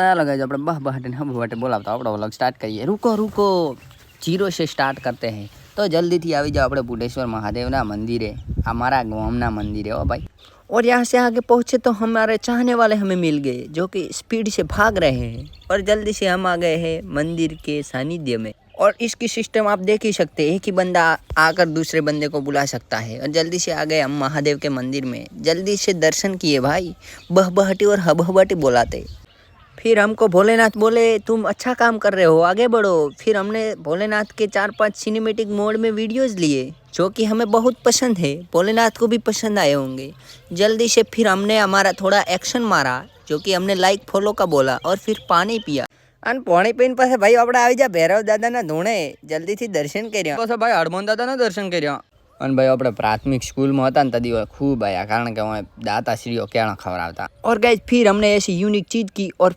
ચાલો गाइस આપણે બહાટે બોલાવતા આપણો વ્લોગ સ્ટાર્ટ કરીએ। रुको जीरो से स्टार्ट करते हैं। तो जल्दी थी આવી जाओ આપણે बुढ़ेश्वर महादेवना मंदिरे, हमारा गाँवना मंदिर है ओ भाई। और यहाँ से आगे पहुँचे तो हमारे चाहने वाले हमें मिल गए जो कि स्पीड से भाग रहे हैं और जल्दी से हम आ गए हैं मंदिर के सानिध्य में। और इसकी सिस्टम आप देख ही सकते हैं, एक ही बंदा आकर दूसरे बंदे को बुला सकता है। और जल्दी से आ गए हम महादेव के मंदिर में, जल्दी से दर्शन किए भाई, बहबहटी और हबहबटी बोलाते। फिर हमको भोलेनाथ बोले तुम अच्छा काम कर रहे हो, आगे बढ़ो। फिर हमने भोलेनाथ के 4-5 सिनेमेटिक मोड में वीडियोस लिए जो कि हमें बहुत पसंद है, भोलेनाथ को भी पसंद आए होंगे। जल्दी से फिर हमने हमारा थोड़ा एक्शन मारा जो कि हमने लाइक फॉलो का बोला और फिर पानी पिया। અને પાણી પીને પાસે ભાઈ આપણે આવી જા ભૈરવ દાદાના ધૂણે જલ્દીથી દર્શન કર્યા। પછી ભાઈ હનુમાન દાદાના દર્શન કર્યા। અને ભાઈ આપણે પ્રાથમિક સ્કૂલમાં હતા ને તદી ખૂબ આયા, કારણ કે હું દાતાશ્રીઓ ક્યાં ખવડાવતા। और गाइस फिर हमने ऐसी यूनिक चीज़ की और